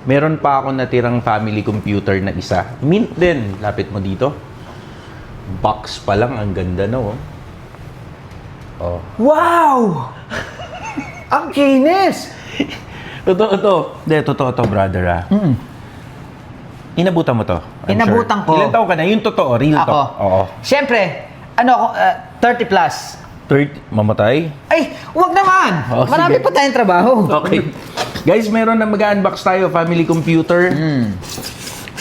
Meron pa ako natirang family computer na isa. Mint din. Lapit mo dito. Box pa lang. Ang ganda, no? Oh. Wow! Ang kinis! Totoo. Hindi, totoo to, brother, ah. Inabutan mo to. I'm Inabutan sure. ko. Ilan taon ka na? Yung totoo, real Ako. talk. Oo. Siyempre, ano ako, 30 plus. 30, mamatay? Ay, wag naman! Oh, Marami sige. pa tayong trabaho. Okay. Guys, meron na mag-unbox tayo, family computer.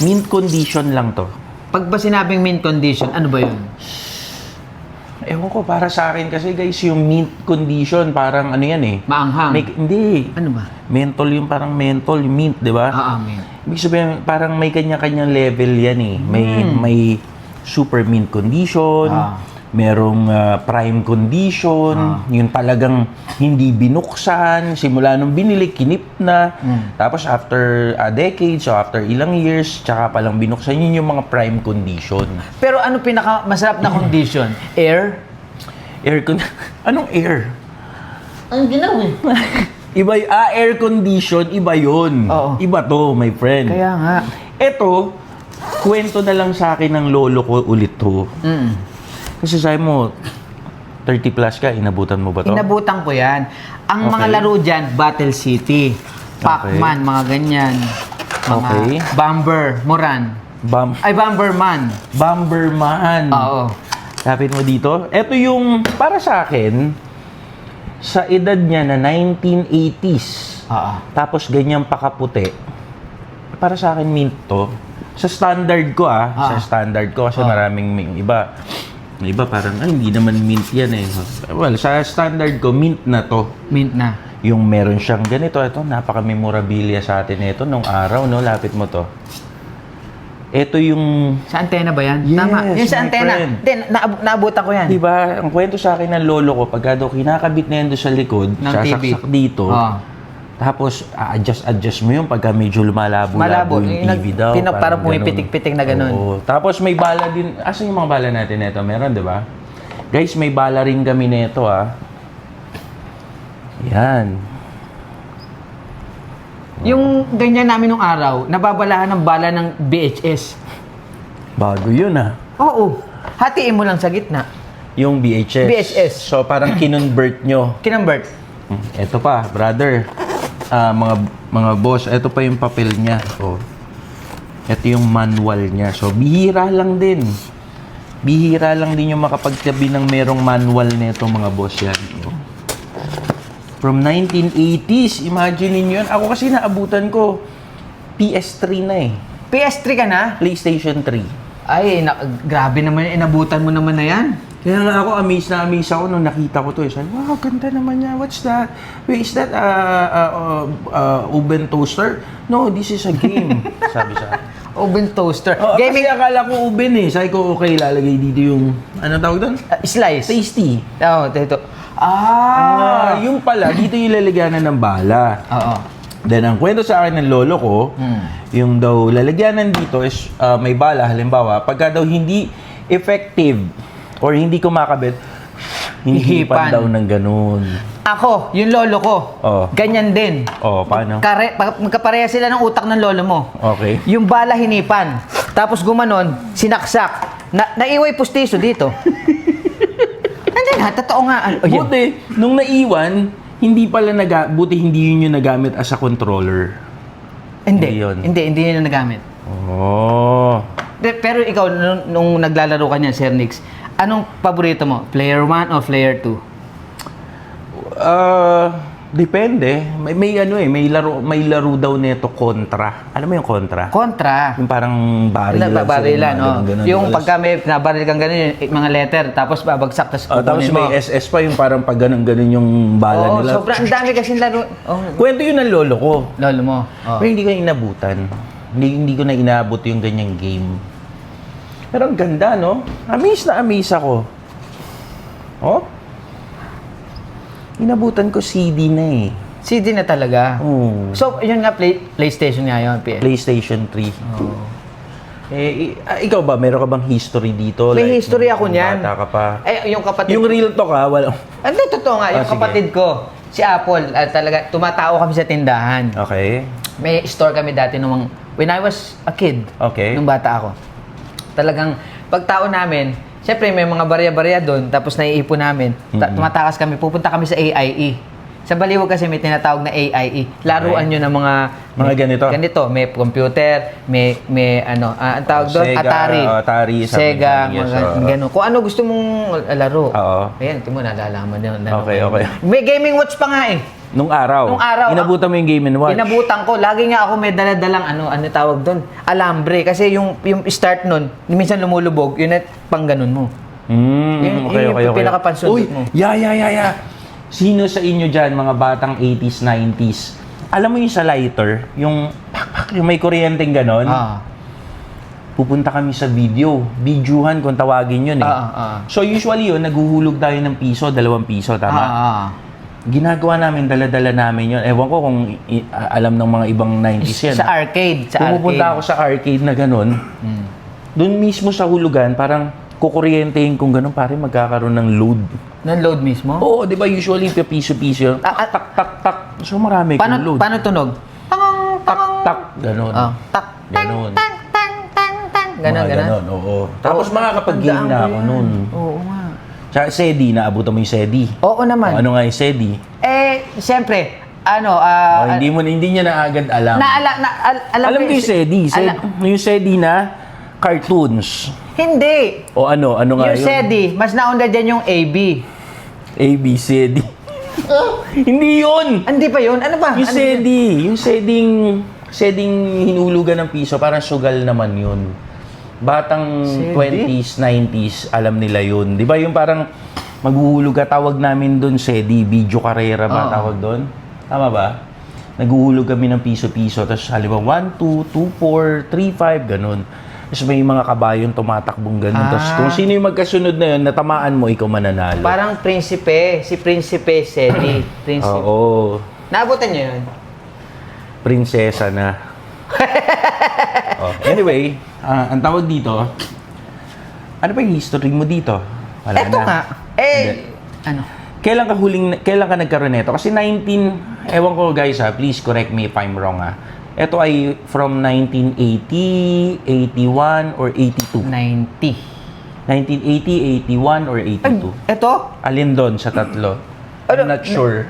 Mint condition lang to. Pag ba sinabing mint condition, ano ba yun? Ewan ko, para sa akin kasi guys, yung mint condition, parang ano yan eh. Maanghang. Hindi. Ano ba? Menthol yung parang menthol, yung mint, di ba? Mint. Ibig sabihin, parang may kanya-kanyang level yan eh. May super mint condition, merong prime condition, yung talagang hindi binuksan, simula nung binili, kinip na. Tapos after a decade, so after ilang years, tsaka palang binuksan, yun yung mga prime condition. Pero ano pinaka masarap na condition? Air? Anong air? Ang ginaw eh. Iba, air condition, iba yun. Oo. Iba to, my friend. Kaya nga. Ito, kwento na lang sa akin ng lolo ko ulit to. Kasi sabi mo, 30 plus ka, inabutan mo ba to? Inabutan ko yan. Ang Okay. mga laro dyan, Battle City, Pac-Man, mga ganyan. Mga Okay. Bomber, Moran. Bomberman. Bomberman. Oo. Lapit mo dito. Ito yung, para sa akin, sa edad niya na 1980s, tapos ganyan pakaputi, para sa akin mint to. Sa standard ko sa standard ko, kasi maraming may iba. May iba parang, hindi naman mint yan eh. Well, sa standard ko, mint na to. Mint na. Yung meron siyang ganito, ito, napaka-memorabilia sa atin ito nung araw, no? Lapit mo to. Ito yung... Sa antena ba yan? Yes, Tama. Yung sa my antena. friend. Hindi, naabutan ko yan. Diba, ang kwento sa akin ng lolo ko, pagka daw kinakabit na yan doon sa likod, Ng sasaksak TV. dito, tapos adjust mo yun pagka medyo lumalabo-labo yung TV daw. Parang ganun. pumipitik-pitik na ganun. Oo. Tapos may bala din. Asan yung mga bala natin nito? Meron, di ba? Guys, may bala rin kami nito, Yan. Yung ganyan namin nung araw, nababalahan ng bala ng BHS. Bago yun, Oo. Hatiin mo lang sa gitna. Yung BHS. BHS. So, parang kinonvert nyo. Kinambert. Ito pa, brother. Mga boss, ito pa yung papel niya. Oh. Ito yung manual niya. So, bihira lang din. Bihira lang din yung makapagtabi ng merong manual nito, mga boss yan. Oh. From 1980s, imagine niyo yun. Ako kasi naabutan ko, PS3 na eh. PS3 ka na? PlayStation 3. Ay, grabe naman yung inabutan mo naman na yan. Kaya nga ako, amazed ako nung nakita ko to. Sabi, wow, ganda naman niya. What's that? Wait, is that oven toaster? No, this is a game. Sabi sa akin. Oven toaster. Gaming. Kasi akala ko oven eh. Sabi ko, okay, lalagay dito yung, ano tawag doon? Slice. Tasty. Oo, dito. Yung pala, dito yung lalagyanan ng bala. Oo. Then, ang kwento sa akin ng lolo ko, yung daw lalagyanan dito is may bala. Halimbawa, pagka daw hindi effective or hindi kumakabit, hinihipan daw ng ganun. Ako, yung lolo ko, ganyan din. Paano? Magkapareha sila ng utak ng lolo mo. Okay. Yung bala hinipan. Tapos gumanon, sinaksak. Naiway pustiso dito. Hindi na, totoo nga. Buti, nung naiwan, hindi buti hindi yun yung nagamit as a controller. Hindi yun. Hindi yun nagamit. Pero ikaw, nung naglalaro ka niya, Sir Nix, anong paborito mo? Player 1 o player 2? Depende. May laro daw nito Contra. Alam mo yung Contra? Kontra. Yung parang Barilan, no? ganun. Yung pagka may nabaril kang ganun, yung mga letter, tapos babagsak, tapos tapos kukunin mo. may SS pa, yung parang pag ganun yung bala nila. Sobrang dami kasing laro. Kwento yun ng lolo ko. Lolo mo. Pero hindi ko inabutan. Hindi ko na inabot yung ganyang game. Pero ang ganda, no? Amaze ako. Inabutan ko CD na eh. CD na talaga. So, yun nga, PlayStation nga yun, PS. PlayStation 3. Ikaw ba, meron ka bang history dito? May history ako niyan. Bata ka pa. Yung kapatid. Yung real talk wala. Hindi, totoo nga. Yung sige. kapatid ko, Si Apple, talaga, tumatao kami sa tindahan. Okay. May store kami dati nung when I was a kid. Okay. Nung bata ako. Talagang pagtao namin, syempre may mga barya-barya doon, tapos naiipon namin. Tumatakas kami, pupunta kami sa AIE. Sa Baliwag kasi may tinatawag na AIE. Laruan yun ng mga ganito. Ganito, may computer, may ano, ang tawag doon, Sega, Atari, Sega, something, yes, mga gano'n. Kung ano gusto mong laro. Oo. Ayan, ito mo, nalalaman yun. Okay. May gaming watch pa nga eh. Nung araw. Inabutan mo yung Game & Watch. Inabutan ko. Lagi nga ako may daladalang ano tawag doon? Alambre. Kasi yung start nun, minsan lumulubog, yun at pang ganun mo. Okay. Yung pinakapansundot mo. Yeah. Sino sa inyo dyan, mga batang 80s, 90s? Alam mo yung sa lighter, yung may kuryenteng ganon? Pupunta kami sa videohan kung tawagin yun eh. So usually yun, naghuhulog tayo ng piso, 2 piso, tama? Ginagawa namin, dala-dala namin yun. Ewan ko kung alam ng mga ibang 90s yan. Sa arcade. Pumupunta ako sa arcade na ganon. Doon mismo sa hulugan, parang kukuryentehin kung ganon, pare magkakaroon ng load. Non-load mismo? Oo, di ba usually piso-piso yun. Tak. So marami kong load. Paano tunog? Tak. Ganon. Tak. Ganon. Ganon. Oo. Tapos makakapag-game na ako nun. Oo nga. Tsaka SEDI, naabutan mo yung SEDI. Oo naman. Ano nga yung SEDI? Siyempre, hindi niya na agad alam. Alam ko yung SEDI. Yung SEDI na cartoons. Hindi. O ano nga yung yun? SEDI, mas nauna dyan yung AB. ABCD. Hindi yun! Hindi pa yun? Ano ba? Yung SEDI. Yung SEDIng hinulugan ng piso, parang sugal naman yun. Batang SEDI? 20s, 90s, alam nila yun. Di ba yung parang maghuhulog ka, tawag namin doon SEDI, video karera ba tawag doon? Tama ba? Naghuhulog kami ng piso-piso, tapos halimbawa 1, 2, 2, 4, 3, 5, ganun. Tapos may mga kabayong tumatakbong ganun. Tapos kung sino yung magkasunod na yun, natamaan mo, ikaw mananalo. Parang prinsipe. Si Prinsipe SEDI. Prinsipe. Oo. Naabutan niyo yun? Prinsesa na. Anyway, ang tawag dito, ano pa yung history mo dito? Wala Eto na. nga. Ano? Kailan ka nagkaroon nito? Kasi ewan ko guys please correct me if I'm wrong Ito ay from 1980, 81, or 82? 90. 1980, 81, or 82? Ito? Alin doon sa tatlo? I'm not sure.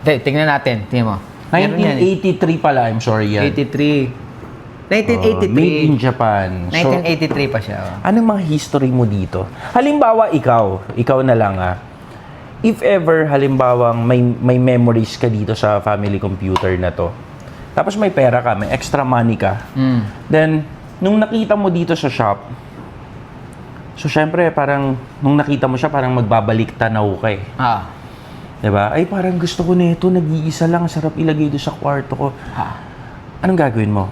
Tingnan natin. Tingnan mo. 1983 pala, I'm sorry yan. 83. 1983. Made in Japan. 1983 pa siya. Anong mga history mo dito? Halimbawa, ikaw na lang if ever, halimbawa, may memories ka dito sa family computer na to, tapos may pera ka, may extra money ka, then, nung nakita mo dito sa shop, so syempre, parang, nung nakita mo siya, parang magbabalik tanaw ka eh. Diba? Ay, parang gusto ko nito, nag-iisa lang, sarap ilagay doon sa kwarto ko. Anong gagawin mo?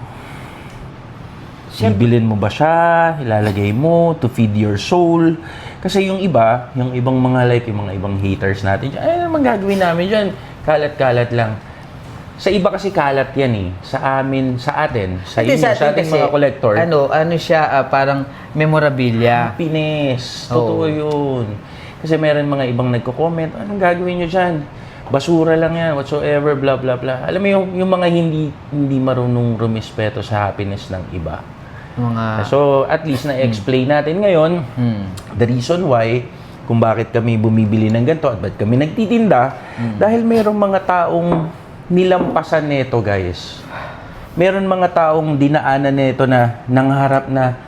Bibilin mo ba siya? Ilalagay mo to feed your soul? Kasi yung ibang mga yung mga ibang haters natin, ay, ano naman gagawin namin dyan? Kalat-kalat lang. Sa iba kasi kalat yan eh. Sa atin, sa ating mga collector. Ano siya, parang memorabilia. Happiness. Totoo yun. Kasi meron mga ibang nagko-comment, anong gagawin nyo dyan? Basura lang yan, whatsoever, blah, blah, blah. Alam mo yung mga hindi marunong rumispeto sa happiness ng iba. So, at least na-explain natin ngayon the reason why kung bakit kami bumibili ng ganito at ba't kami nagtitinda. Dahil mayroong mga taong nilampasan nito, guys. Meron mga taong dinaanan nito na nangarap na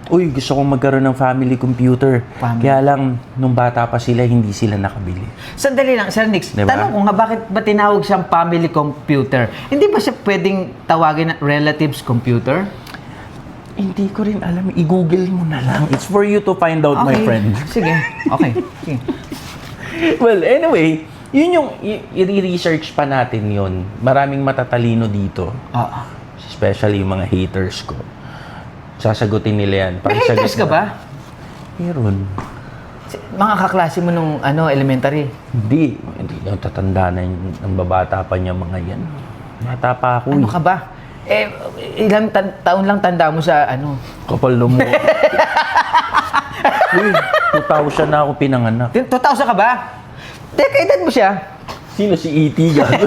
gusto kong magkaroon ng family computer. Kaya lang, nung bata pa sila, hindi sila nakabili. Sandali lang, Sir Nix. Diba? Tanong ko nga, bakit ba tinawag siyang family computer? Hindi ba siya pwedeng tawagin na relatives computer? Hindi ko rin alam. I-google mo na lang. It's for you to find out, my friend. Sige. Okay. Sige. Well, anyway, yun yung i-research pa natin yun. Maraming matatalino dito. Especially yung mga haters ko. Sasagutin nila yan. May haters ka ba? Meron. Mga kaklase mo nung elementary? Hindi tatanda na ang babata pa niya mga yan. Bata pa ako. Ano ka ba? Ilang taon lang tanda mo sa Kapal na mo. Uy, 2000 na ako pinanganak. 2000 ka ba? Teka, edad mo siya? Sino si E.T. gago?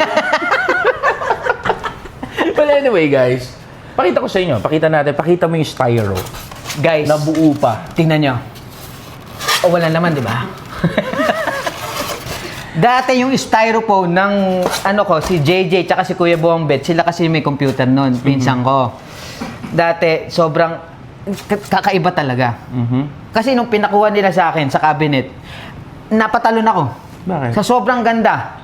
Well, anyway, guys. Pakita ko sa inyo. Pakita mo yung styro. Guys, Nabuo pa. tingnan nyo. O, wala naman, di ba? Dati yung styrofoam ng si JJ tsaka si Kuya Bombet, sila kasi may computer noon, pinsan ko. Dati, sobrang kakaiba talaga. Kasi nung pinakuha nila sa akin sa cabinet, napatalon ako. Bakit? Sa sobrang ganda.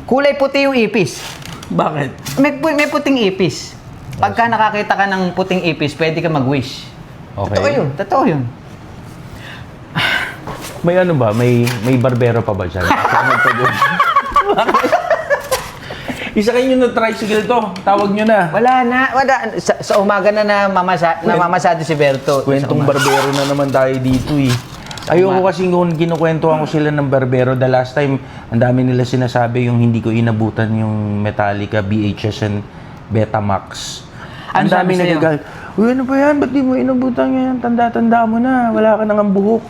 Kulay puti yung ipis. Bakit? May puting ipis. Pagka nakakita ka ng puting ipis, pwede ka mag-wish. Okay. Totoo yun. May ano ba? May barbero pa ba dyan? Isa kayo na tricycle to. Tawag nyo na. Wala. Sa umaga na namamasado si Berto. Kwentong barbero na naman tayo dito eh. Ayoko kasi kung kinukwentuhan ko sila ng barbero. The last time, ang dami nila sinasabi yung hindi ko inabutan yung Metallica, VHS, and Betamax. Ang Ano sabi dami sa'yo? nagagal. Uy, ano ba yan? Ba't di mo inabutan yan? Tanda-tanda mo na. Wala ka nang ang buhok.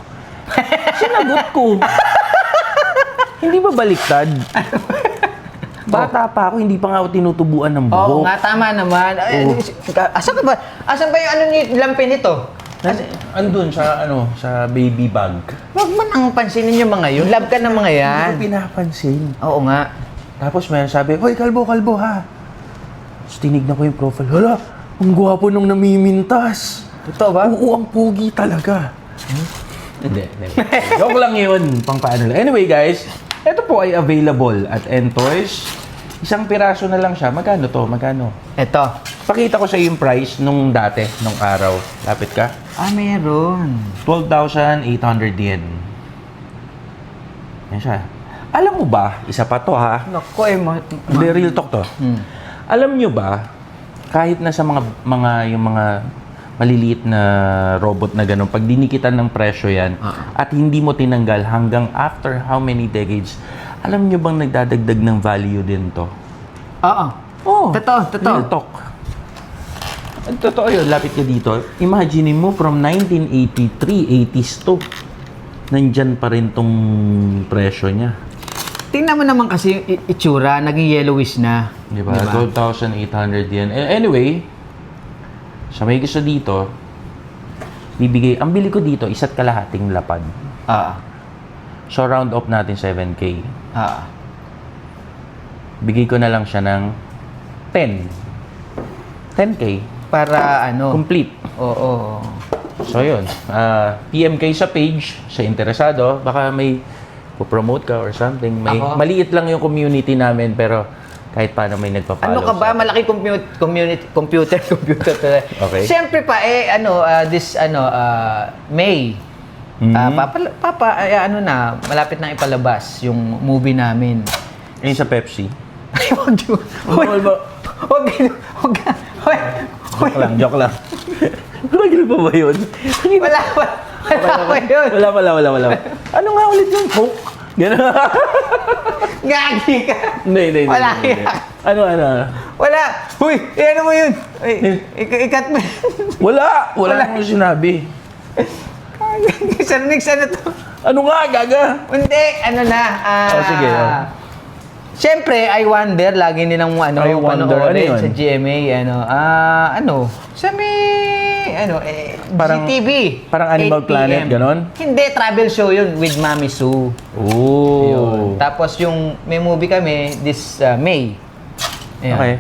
Sinagot ko. Hindi ba baliktad? Bata pa ako, hindi pa nga ako tinutubuan ng buhok. Oo nga, tama naman. Asan ba? Asan ba yung lampi nito? Andun sa baby bag. Huwag man ang pansinin yung mga yun. Love ka ng mga yan. Hindi ko pinapansin. Oo nga. Tapos may sabi, hoy, kalbo ha. Tapos tinignan ko yung profile. Hala, ang gwapo nung namimintas. Totoo ba? Oo, ang pogi talaga. Hindi. Joke lang yun. Pang paano lang. Anyway, guys, ito po ay available at Entoys. Isang piraso na lang siya. Magkano to? Magkano? Ito. Pakita ko sa yung price nung dati, nung araw. Lapit ka. Meron. 12,800 yen. Yan siya. Alam mo ba, isa pa to ha? Naku, Hindi, real talk to. Alam nyo ba, kahit na sa yung mga maliliit na robot na gano'n, pag dinikitan ng presyo yan, at hindi mo tinanggal hanggang after how many decades, alam nyo bang nagdadagdag ng value din to? Oo. Oh, Totoo. real talk. Totoo yun, lapit ka dito. Imagine mo from 1983, 80s to, nandyan pa rin tong presyo niya. Tingnan mo naman kasi yung itsura, naging yellowish na. Diba? 12,800 yen. Anyway, sa may gusto dito, ang bili ko dito, 1.5 lapad. So, round up natin 7K. Bigay ko na lang siya ng 10. 10K. Para Complete. Oo. So, yun. PM kayo sa page, sa interesado. Baka may promote ka or something. Maliit lang yung community namin, pero kahit paano may nagpa-follow. Ano ka ba? Malaki computer. Okay. Siyempre pa, May. Malapit na ipalabas yung movie namin. Ayun sa Pepsi. Ay, wag yun. Joke lang. Nagil pa ba yun? Wala yun. Wala. Ano nga ulit yung Coke? Gano'n. Gagi ka. Hindi. Wala yan. Ano? Wala. Huy, ano mo yun? Ikat mo. Wala akong sinabi. Sir Nix, ano to? Ano nga, gaga? Hindi, sige. Siyempre, I Wonder, lagi nilang I Wonder, panoorin ano yun? sa GMA, sa may, Parang- GTV. parang Animal 8 Planet, PM. ganon? Hindi, travel show yun with Mami Sue. Oh. Yun. Tapos yung may movie kami this May. Ayan. Okay.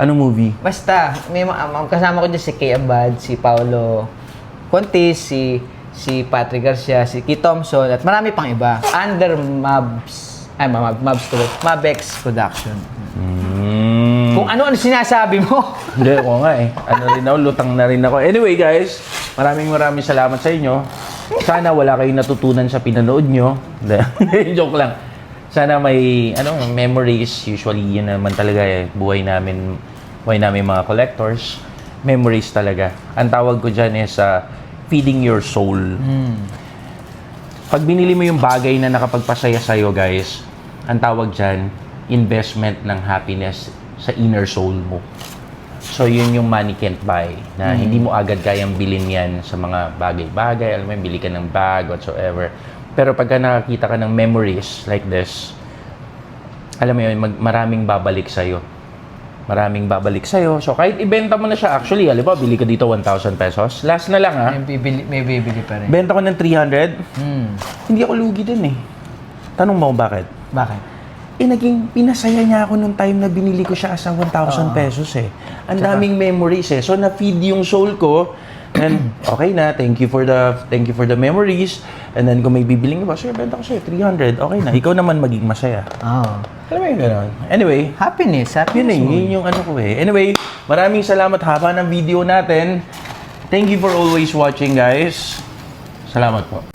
Anong movie? Basta, may kasama ko dyan si Kay Abad, si Paolo Contis, si Patrick Garcia, si Key Thompson, at marami pang iba. Under Mabex Production. Kung ano sinasabi mo. Hindi, ako nga eh. Lutang na rin ako. Anyway guys, maraming salamat sa inyo. Sana wala kayong natutunan sa pinanood nyo. Hindi, joke lang. Sana may memories. Usually yun naman talaga buhay namin mga collectors. Memories talaga. Ang tawag ko dyan is feeding your soul. Pag binili mo yung bagay na nakapagpasaya sa'yo guys, ang tawag dyan, investment ng happiness sa inner soul mo. So, yun yung money can't buy. Na hindi mo agad kayang bilhin yan sa mga bagay-bagay. Alam mo, bili ka ng bag, whatsoever. Pero pagka nakakita ka ng memories like this, alam mo yun, maraming babalik sa'yo. Maraming babalik sa'yo. So, kahit ibenta mo na siya, actually, alam ba, bili ka dito 1,000 pesos. Last na lang, ha? May bibili pa rin. Benta ko ng 300. Hindi ako lugi din, eh. Tanong mo bakit? Bakit? Naging pinasaya niya ako nung time na binili ko siya sa 1,000 pesos, eh. Ang daming memories, eh. So, na-feed yung soul ko. And, okay na, thank you for the memories. And then, kung may bibiling ba, sir, benta ko sa'yo, 300. Okay na. Ikaw naman maging masaya. Alam mo yung gano'n? Anyway, Happiness yun eh, mo. yun yung ano ko eh. Anyway, maraming salamat, haba ng video natin. Thank you for always watching, guys. Salamat po.